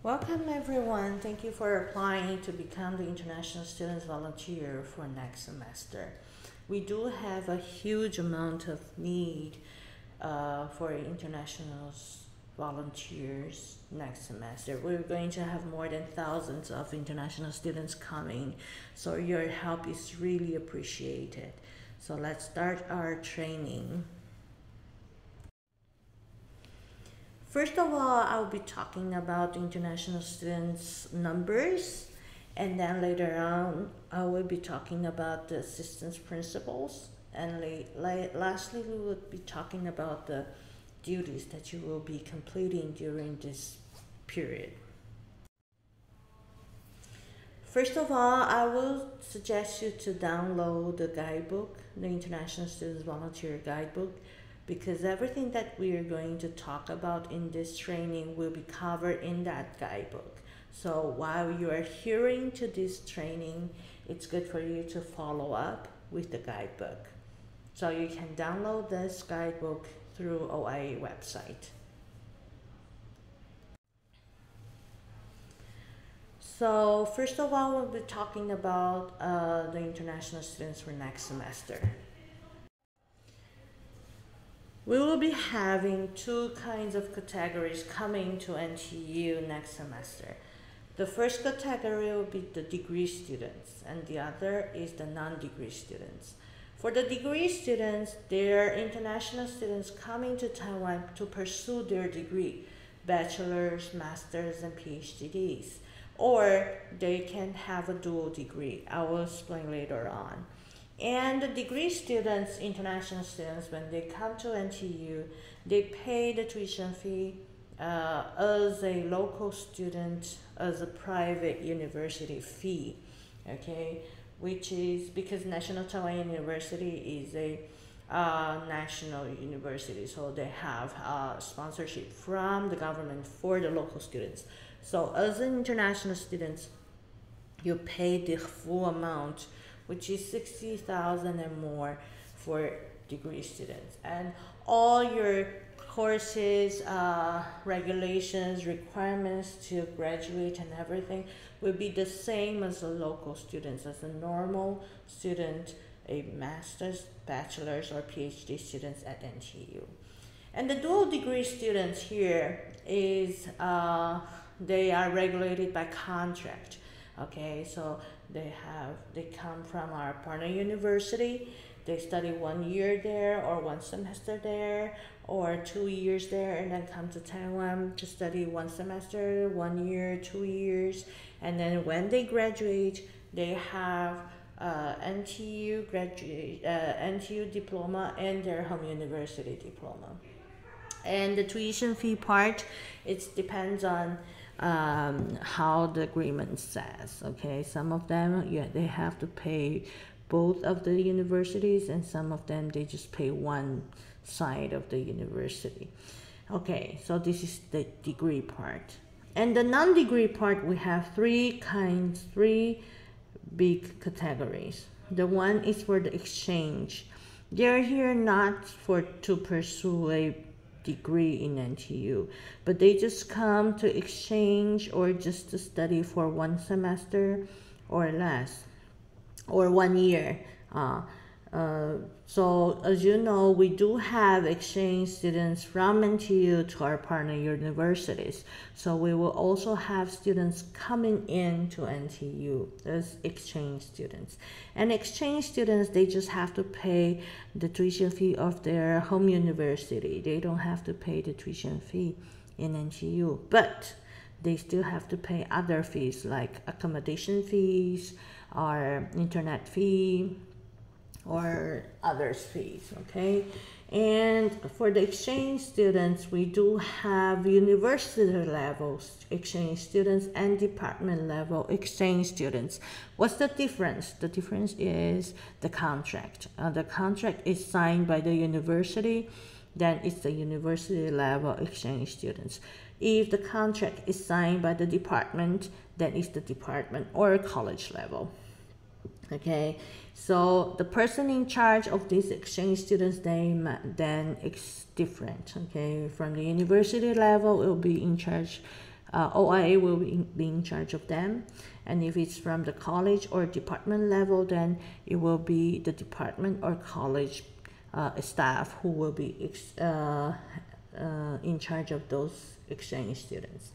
Welcome everyone. Thank you for applying to become the International Students Volunteer for next semester. We do have a huge amount of need for international volunteers next semester. We're going to have more than thousands of international students coming, so your help is really appreciated. So let's start our training. First of all, I'll be talking about international students numbers, and then later on I will be talking about the assistance principles, and lastly we will be talking about the duties that you will be completing during this period. First of all, I will suggest you to download the guidebook, the International Students Volunteer Guidebook, because everything that we are going to talk about in this training will be covered in that guidebook. So while you are hearing to this training, it's good for you to follow up with the guidebook. So you can download this guidebook through OIA website. So first of all, we'll be talking about the international students for next semester. We will be having two kinds of categories coming to NTU next semester. The first category will be the degree students, and the other is the non-degree students. For the degree students, they are international students coming to Taiwan to pursue their degree, bachelor's, master's, and PhDs. Or they can have a dual degree. I will explain later on. And the degree students, international students, when they come to NTU, they pay the tuition fee as a local student, as a private university fee, okay? Which is because National Taiwan University is a national university, so they have sponsorship from the government for the local students. So as an international student, you pay the full amount, which is 60,000 and more for degree students. And all your courses, regulations, requirements to graduate and everything will be the same as the local students, as a normal student, a master's, bachelor's, or PhD students at NTU. And the dual degree students here is, they are regulated by contract. Okay, so they come from our partner university. They study 1 year there, or 1 semester there, or 2 years there, and then come to Taiwan to study 1 semester, 1 year, 2 years, and then when they graduate, they have NTU diploma and their home university diploma. And the tuition fee part, it depends on how the agreement says. Okay, some of them, yeah, they have to pay both of the universities, and some of them they just pay one side of the university. Okay, so this is the degree part. And the non-degree part, we have three big categories. The one is for the exchange. They're here not to pursue a degree in NTU, but they just come to exchange or just to study for 1 semester or less, or 1 year. So as you know, we do have exchange students from NTU to our partner universities. So we will also have students coming in to NTU as exchange students. And exchange students, they just have to pay the tuition fee of their home university. They don't have to pay the tuition fee in NTU, but they still have to pay other fees like accommodation fees or internet fee or others fees, okay? And for the exchange students, we do have university level exchange students and department level exchange students. What's the difference? The difference is the contract. The contract is signed by the university, then it's the university level exchange students. If the contract is signed by the department, then it's the department or college level. Okay, so the person in charge of these exchange students name, then it's different. Okay, from the university level, it will be in charge OIA will be in charge of them. And if it's from the college or department level, then it will be the department or college staff who will be in charge of those exchange students.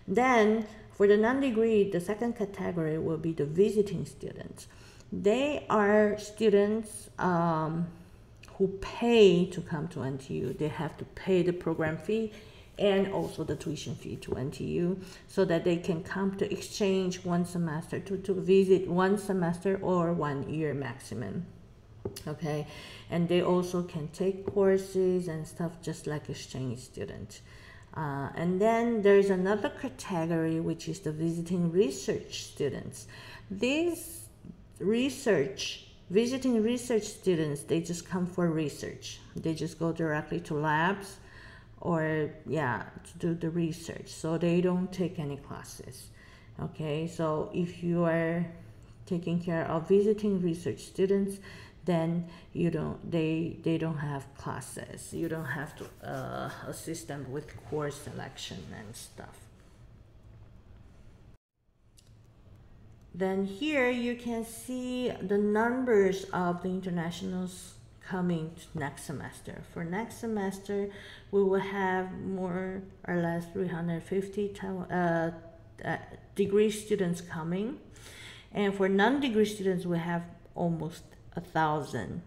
Then for the non-degree, the second category will be the visiting students. They are students who pay to come to NTU. They have to pay the program fee and also the tuition fee to NTU so that they can come to exchange one semester, to visit one semester or 1 year maximum. Okay, and they also can take courses and stuff just like exchange students. And then there's another category, which is the visiting research students. These visiting research students, they just come for research. They just go directly to labs or to do the research, so they don't take any classes. Okay, so if you are taking care of visiting research students, then they don't have classes. You don't have to assist them with course selection and stuff. Then here you can see the numbers of the internationals coming next semester. For next semester, we will have more or less 350 degree students coming. And for non-degree students, we have almost 1,000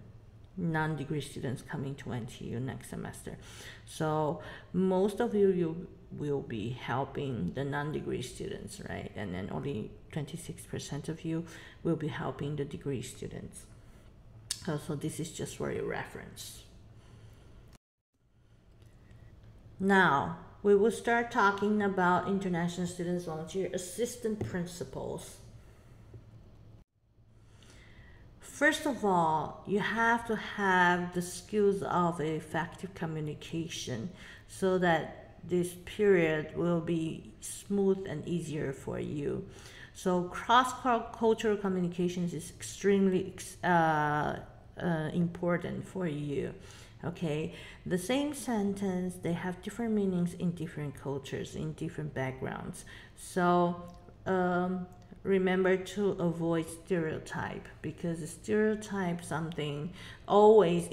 non-degree students coming to NTU next semester. So most of you will be helping the non-degree students, right? And then only 26% of you will be helping the degree students. So this is just for your reference. Now, we will start talking about International Students Volunteer Assistant Principles. First of all, you have to have the skills of effective communication so that this period will be smooth and easier for you. So cross-cultural communications is extremely important for you. Okay, the same sentence, they have different meanings in different cultures, in different backgrounds. So remember to avoid stereotype, because stereotype something always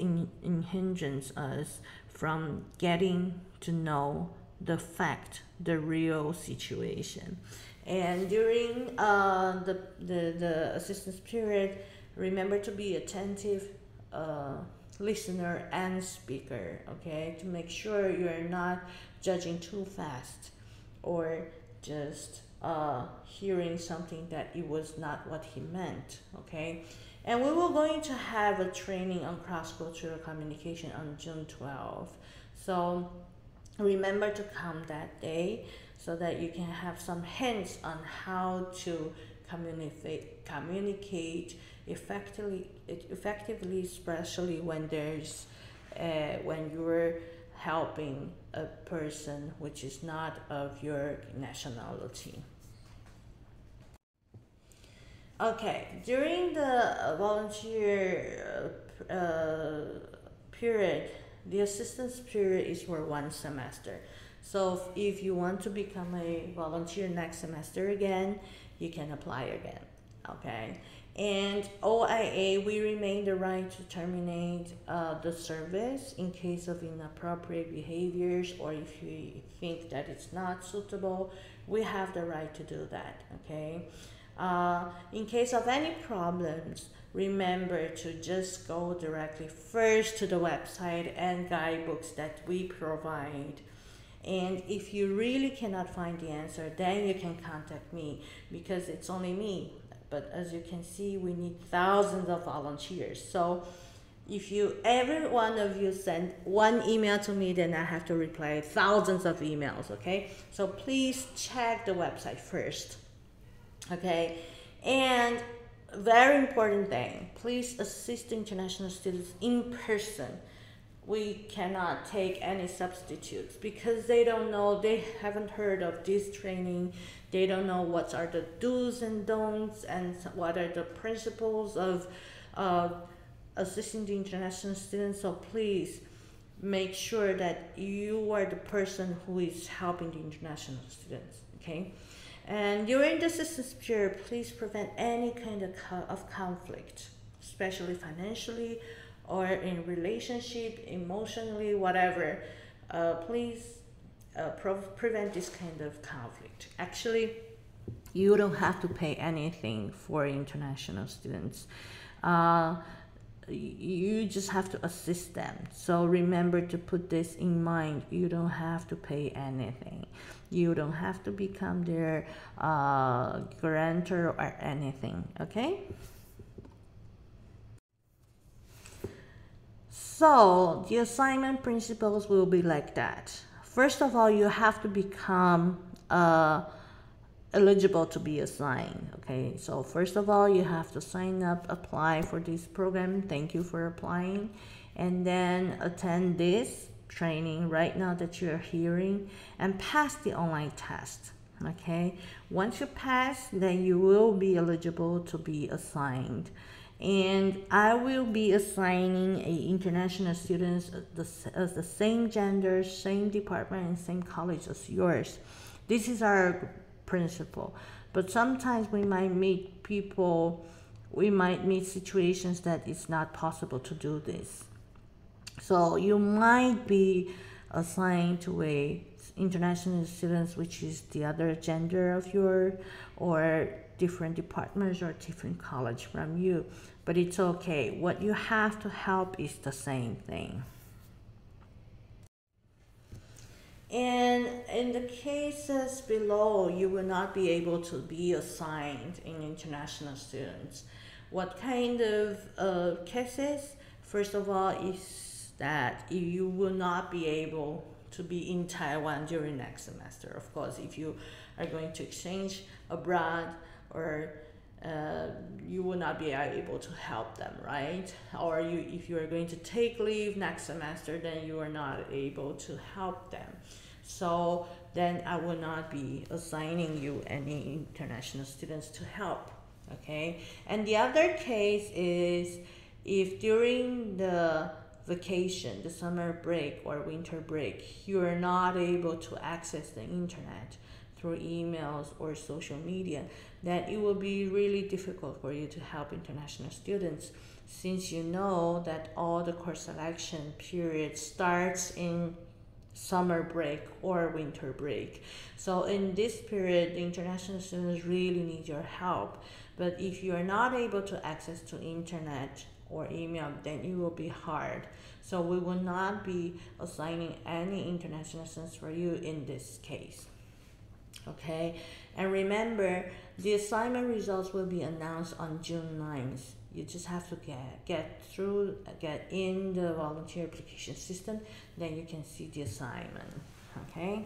hinders us from getting to know the fact, the real situation. And during the assistance period, remember to be attentive listener and speaker, okay, to make sure you're not judging too fast or just hearing something that it was not what he meant, okay. And we were going to have a training on cross-cultural communication on June 12th, so remember to come that day so that you can have some hints on how to communicate effectively, especially when when you're helping a person which is not of your nationality. Okay, during the volunteer period, the assistance period is for 1 semester. So if you want to become a volunteer next semester again, you can apply again, okay? And OIA, we remain the right to terminate the service in case of inappropriate behaviors, or if you think that it's not suitable, we have the right to do that, okay? In case of any problems, remember to just go directly first to the website and guidebooks that we provide. And if you really cannot find the answer, then you can contact me, because it's only me. But as you can see, we need thousands of volunteers. So if every one of you send one email to me, then I have to reply thousands of emails, okay? So please check the website first, okay? And very important thing, please assist international students in person. We cannot take any substitutes because they don't know, they haven't heard of this training. They don't know what are the do's and don'ts and what are the principles of assisting the international students. So please make sure that you are the person who is helping the international students, okay? And during the assistance period, please prevent any kind of conflict, especially financially or in relationship, emotionally, whatever. Please prevent this kind of conflict. Actually, you don't have to pay anything for international students. You just have to assist them. So remember to put this in mind. You don't have to pay anything. You don't have to become their guarantor or anything, okay? So the assignment principles will be like that. First of all, you have to become eligible to be assigned, okay? So first of all, you have to sign up, apply for this program. Thank you for applying. And then attend this training right now that you're hearing and pass the online test, okay? Once you pass, then you will be eligible to be assigned. And I will be assigning international students as the same gender, same department, and same college as yours. This is our principle. But sometimes we might meet people, we might meet situations that it's not possible to do this. So you might be assigned to a international students, which is the other gender of your, or different departments or different college from you. But it's okay. What you have to help is the same thing. And in the cases below, you will not be able to be assigned in international students. What kind of cases? First of all, is that you will not be able to be in Taiwan during next semester. Of course, if you are going to exchange abroad, or you will not be able to help them, right? Or if you are going to take leave next semester, then you are not able to help them. So then I will not be assigning you any international students to help, okay? And the other case is if during the vacation, the summer break or winter break, you are not able to access the internet through emails or social media, then it will be really difficult for you to help international students, since you know that all the course selection period starts in summer break or winter break. So in this period, the international students really need your help. But if you are not able to access to internet or email, then it will be hard. So we will not be assigning any international students for you in this case. Okay, and remember, the assignment results will be announced on June 9th. You just have to get in the volunteer application system, then you can see the assignment, okay?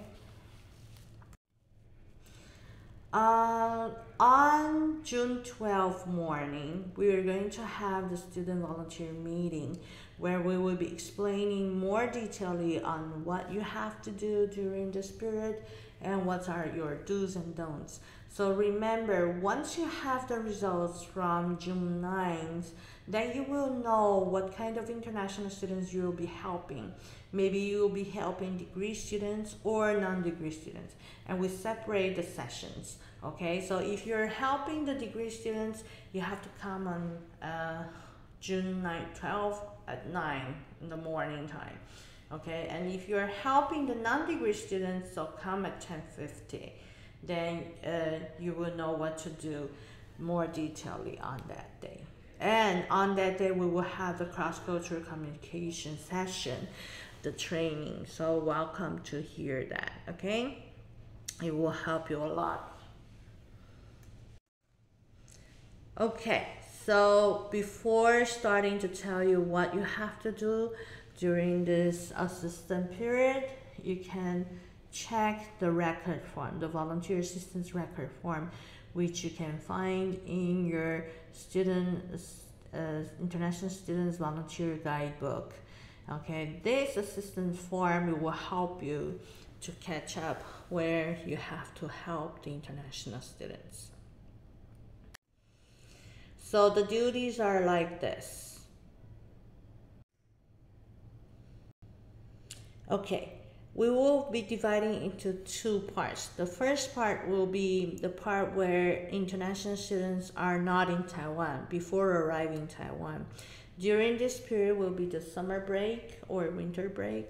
On June 12th morning, we are going to have the student volunteer meeting where we will be explaining more detailedly on what you have to do during this period and what are your do's and don'ts. So remember, once you have the results from June 9th, then you will know what kind of international students you will be helping. Maybe you will be helping degree students or non-degree students, and we separate the sessions, okay? So if you're helping the degree students, you have to come on June 12th at 9 in the morning time, okay? And if you're helping the non-degree students, so come at 10:50. Then you will know what to do more detailedly on that day. And on that day, we will have the cross-cultural communication session, the training. So welcome to hear that, okay? It will help you a lot. Okay, so before starting to tell you what you have to do during this assistant period, you can check the record form, the volunteer assistance record form, which you can find in your international students volunteer guidebook. Okay, this assistance form will help you to catch up where you have to help the international students. So the duties are like this. Okay, we will be dividing into two parts. The first part will be the part where international students are not in Taiwan before arriving in Taiwan. During this period will be the summer break or winter break,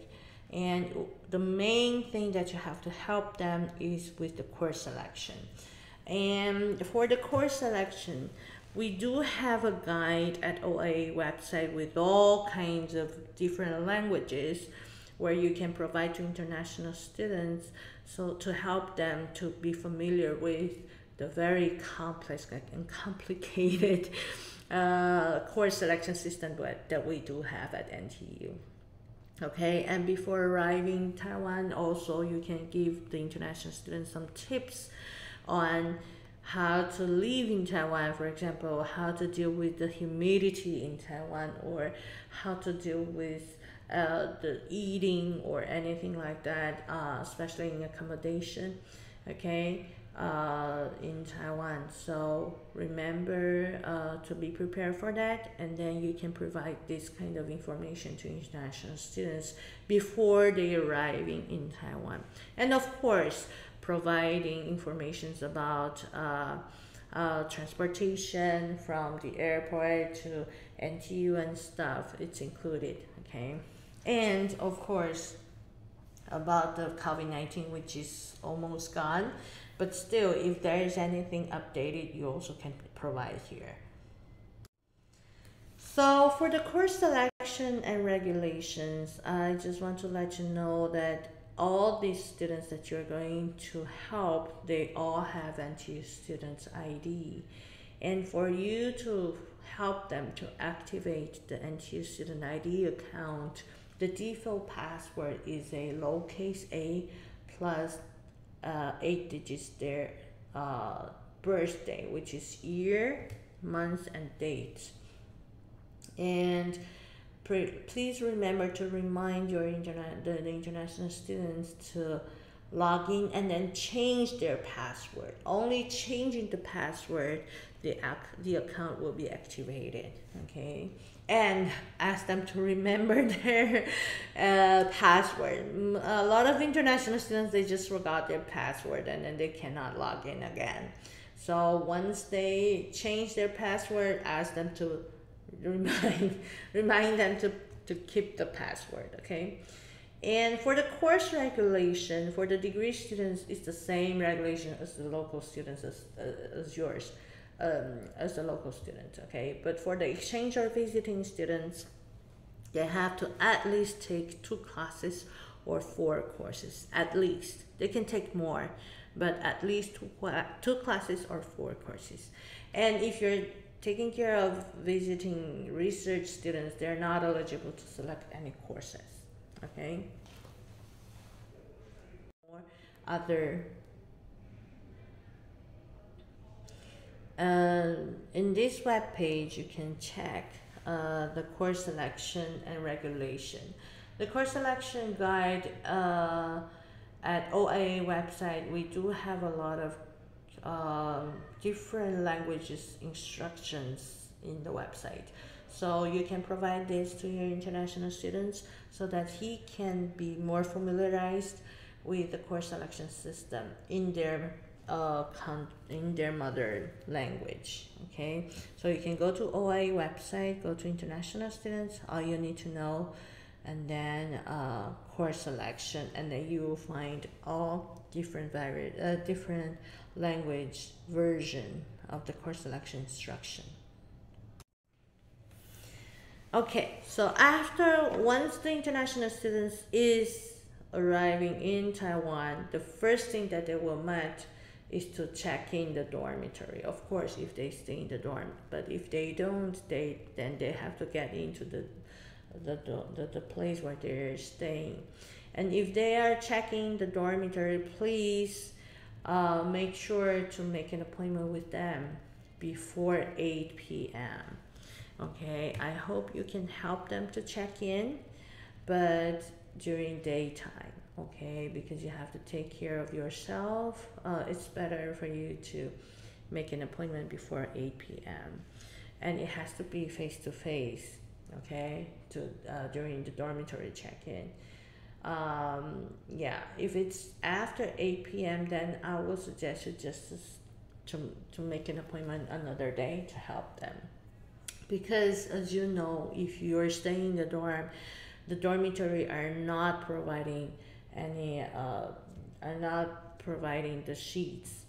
and the main thing that you have to help them is with the course selection. And for the course selection, we do have a guide at OA website with all kinds of different languages where you can provide to international students so to help them to be familiar with the very complex and complicated course selection system that we do have at NTU. Okay, and before arriving in Taiwan, also you can give the international students some tips on how to live in Taiwan, for example, how to deal with the humidity in Taiwan, or how to deal with the eating or anything like that, especially in accommodation, okay, in Taiwan. So remember to be prepared for that, and then you can provide this kind of information to international students before they arriving in Taiwan. And of course, providing informations about transportation from the airport to NTU and stuff, it's included, okay? And of course, about the COVID-19, which is almost gone, but still, if there is anything updated, you also can provide here. So for the course selection and regulations, I just want to let you know that all these students that you're going to help, they all have NTU Students ID. And for you to help them to activate the NTU Student ID account, the default password is a lowercase a plus 8 digits their birthday, which is year, month, and date. And please remember to remind your the international students to log in and then change their password. Only changing the password, the account will be activated, okay? And ask them to remember their password. A lot of international students, they just forgot their password and then they cannot log in again. So once they change their password, ask them to remind them to keep the password, okay? And for the course regulation, for the degree students, it's the same regulation as the local students as yours, as a local student, okay? But for the exchange or visiting students, they have to at least take 2 classes or 4 courses, at least. They can take more, but at least 2 classes or 4 courses. And if you're taking care of visiting research students, they're not eligible to select any courses, okay? Or other in this web page, you can check the course selection and regulation. The course selection guide at OIA website, we do have a lot of different languages instructions in the website. So you can provide this to your international students so that he can be more familiarized with the course selection system in their mother language, okay? So you can go to OIA website, go to international students, all you need to know, and then course selection, and then you will find all different different language version of the course selection instruction. Okay, so once the international students is arriving in Taiwan, the first thing that they will meet is to check in the dormitory. Of course, if they stay in the dorm, but if they don't, then they have to get into the place where they're staying. And if they are checking the dormitory, please make sure to make an appointment with them before 8 p.m. Okay, I hope you can help them to check in, but during daytime, okay, because you have to take care of yourself. It's better for you to make an appointment before 8 p.m. and it has to be face to face, okay, during the dormitory check-in. Yeah, if it's after 8 p.m., then I will suggest you just to make an appointment another day to help them. Because as you know, if you're staying in the dorm, the dormitory are not providing any, are not providing the sheets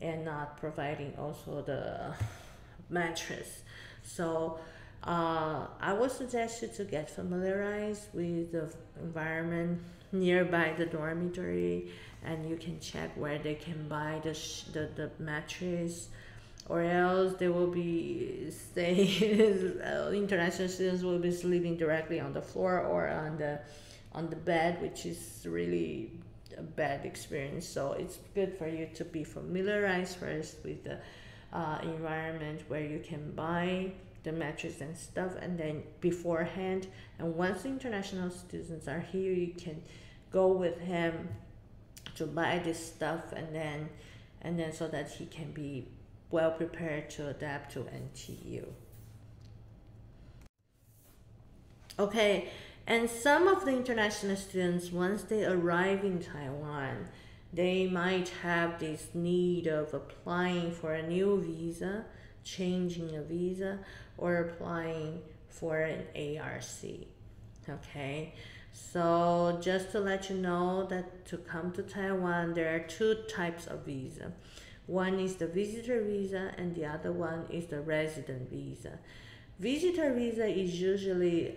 and not providing also the mattress. So I would suggest you to get familiarized with the environment nearby the dormitory, and you can check where they can buy the mattress, or else they will be staying. International students will be sleeping directly on the floor or on the bed, which is really a bad experience. So it's good for you to be familiarized first with the environment where you can buy the mattress and stuff, and then beforehand, and once the international students are here, you can go with him to buy this stuff, and then so that he can be well prepared to adapt to NTU. Okay, and some of the international students, once they arrive in Taiwan, they might have this need of applying for a new visa, changing a visa, or applying for an ARC. Okay, so just to let you know that to come to Taiwan, there are two types of visa. One is the visitor visa and the other one is the resident visa. Visitor visa is usually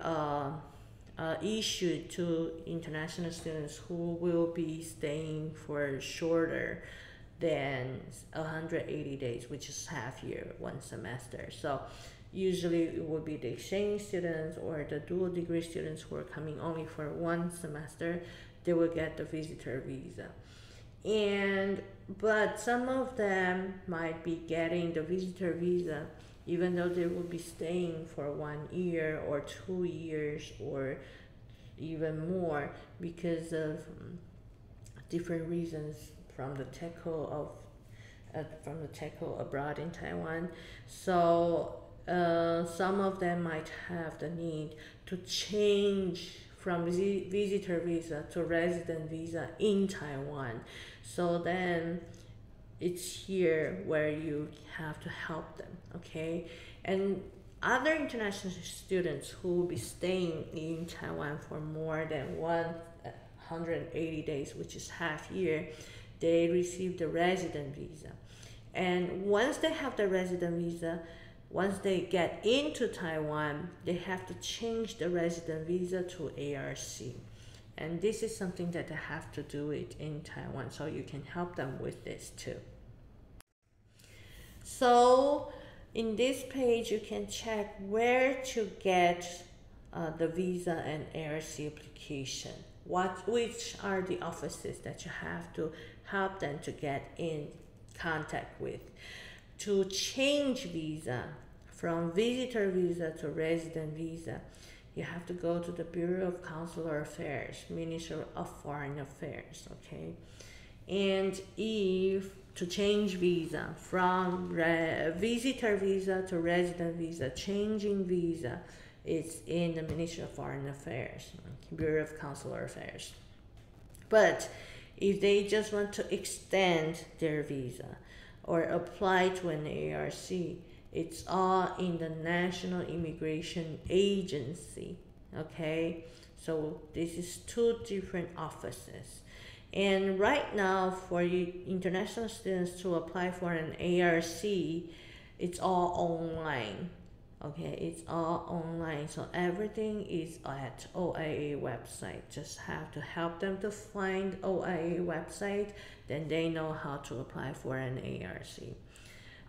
issued to international students who will be staying for shorter than 180 days, which is half year, one semester. So usually it would be the exchange students or the dual degree students who are coming only for one semester. They will get the visitor visa. But some of them might be getting the visitor visa even though they will be staying for 1 year or 2 years or even more because of different reasons from the TECO abroad in Taiwan. So some of them might have the need to change from visitor visa to resident visa in Taiwan. So then it's here where you have to help them, okay? And other international students who will be staying in Taiwan for more than 180 days, which is half year, they receive the resident visa. And once they have the resident visa, once they get into Taiwan, they have to change the resident visa to ARC. And this is something that they have to do it in Taiwan, so you can help them with this too. So in this page, you can check where to get the visa and ARC application. Which are the offices that you have to help them to get in contact with. To change visa from visitor visa to resident visa, you have to go to the Bureau of Consular Affairs, Ministry of Foreign Affairs, okay? And if to change visa from visitor visa to resident visa, changing visa is in the Ministry of Foreign Affairs, Bureau of Consular Affairs. But if they just want to extend their visa or apply to an ARC, it's all in the National Immigration Agency, okay? So this is two different offices. And right now, for you international students to apply for an ARC, it's all online, okay? It's all online, so everything is at OIA website. Just have to help them to find OIA website, then they know how to apply for an ARC.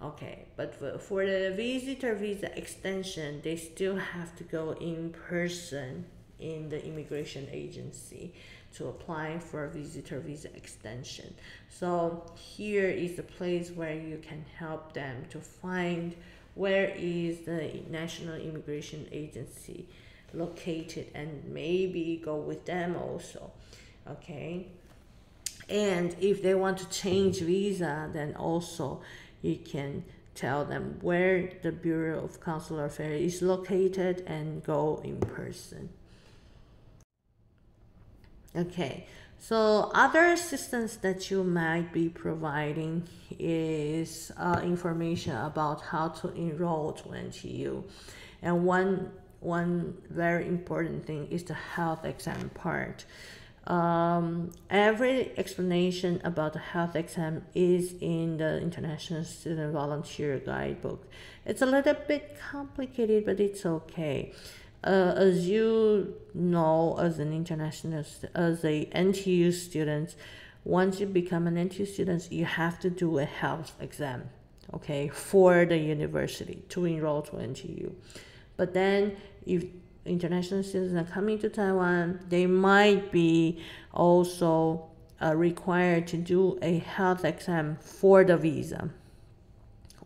Okay, but for the visitor visa extension, they still have to go in person in the immigration agency to apply for a visitor visa extension. So here is the place where you can help them to find where is the National Immigration Agency located and maybe go with them also, okay? And if they want to change visa, then also you can tell them where the Bureau of Consular Affairs is located and go in person. Okay, so other assistance that you might be providing is information about how to enroll to NTU. And one very important thing is the health exam part. Every explanation about the health exam is in the International Student Volunteer Guidebook. It's a little bit complicated, but it's okay. As you know, as a NTU student, once you become an NTU student, you have to do a health exam, okay, for the university to enroll to NTU. But then if international students are coming to Taiwan, they might be also required to do a health exam for the visa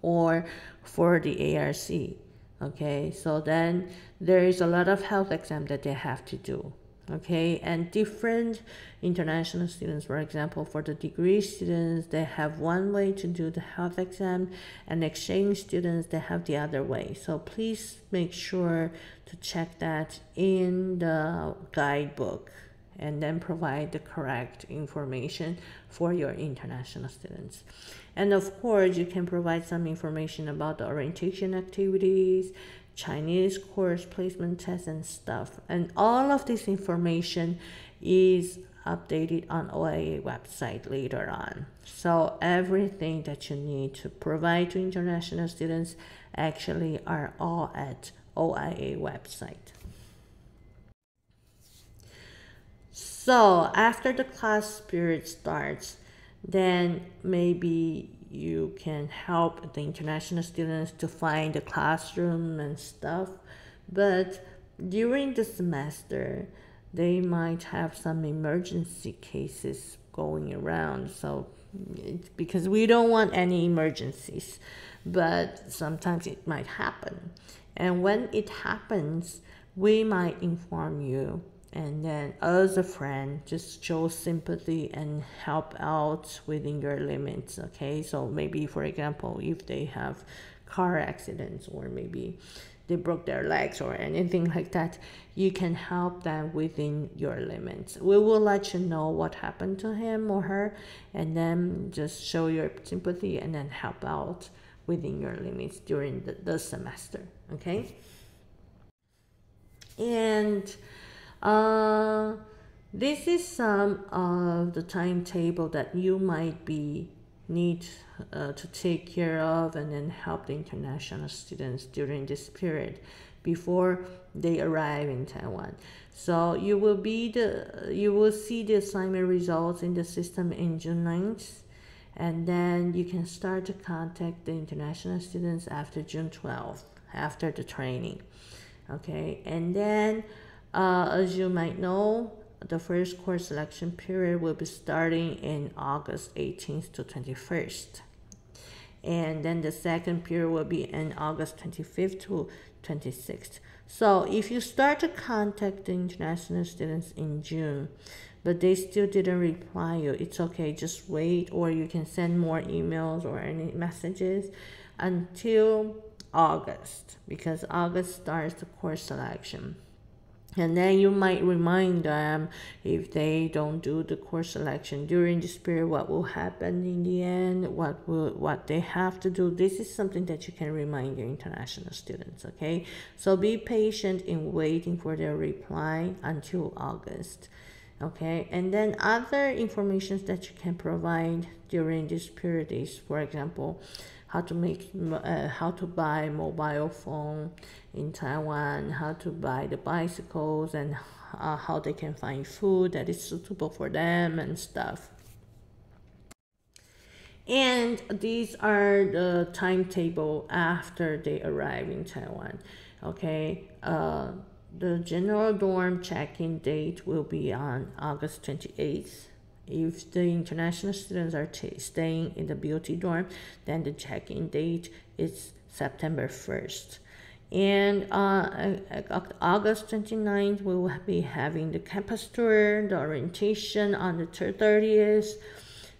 or for the ARC. Okay, so then there is a lot of health exam that they have to do. Okay, and different international students, for example, for the degree students, they have one way to do the health exam, and exchange students, they have the other way. So please make sure to check that in the guidebook and then provide the correct information for your international students. And of course, you can provide some information about the orientation activities, Chinese course placement tests and stuff. And all of this information is updated on OIA website later on. So everything that you need to provide to international students actually are all at OIA website. So after the class period starts, then maybe you can help the international students to find the classroom and stuff. But during the semester, they might have some emergency cases going around. So because we don't want any emergencies, but sometimes it might happen. And when it happens, we might inform you, and then as a friend, just show sympathy and help out within your limits. Okay, so maybe, for example, if they have car accidents, or maybe they broke their legs or anything like that, you can help them within your limits. We will let you know what happened to him or her, and then just show your sympathy and then help out within your limits during the semester. Okay, and this is some of the timetable that you might be need to take care of and then help the international students during this period before they arrive in Taiwan. So you will see the assignment results in the system in June 9th, and then you can start to contact the international students after June 12th, after the training. Okay, and then as you might know, the first course selection period will be starting in August 18th to 21st. And then the second period will be in August 25th to 26th. So if you start to contact the international students in June, but they still didn't reply you, it's okay, just wait, or you can send more emails or any messages until August, because August starts the course selection. And then you might remind them, if they don't do the course selection during this period, what will happen in the end, what they have to do. This is something that you can remind your international students. Okay, so be patient in waiting for their reply until August. Okay, and then other information that you can provide during this period is, for example, how to buy mobile phone in Taiwan, how to buy the bicycles, and how they can find food that is suitable for them and stuff. And these are the timetable after they arrive in Taiwan. Okay, the general dorm check-in date will be on August 28th. If the international students are staying in the BOT dorm, then the check-in date is September 1st. And August 29th, we will be having the campus tour, the orientation on the 30th.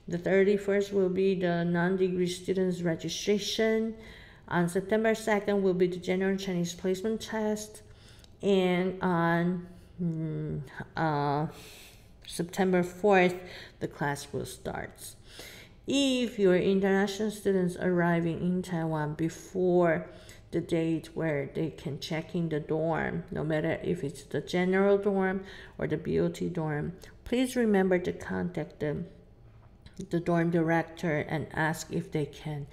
The 31st will be the non-degree students registration. On September 2nd will be the general Chinese placement test. And on September 4th, the class will start. If your international students arriving in Taiwan before the date where they can check in the dorm, no matter if it's the general dorm or the BOT dorm, please remember to contact the dorm director and ask if they can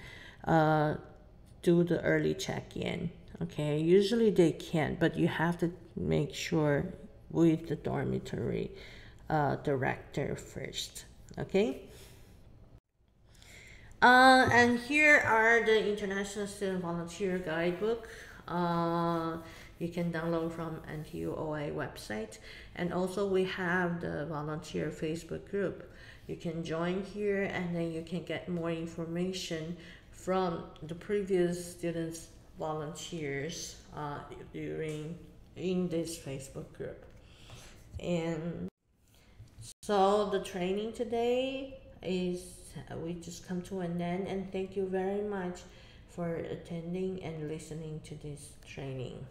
do the early check-in. Okay, usually they can, but you have to make sure with the dormitory director first. Okay. And here are the International Student Volunteer Guidebook. You can download from NTUOA website. And also we have the volunteer Facebook group. You can join here and then you can get more information from the previous students volunteers in this Facebook group. And so the training today is we just come to an end, and thank you very much for attending and listening to this training.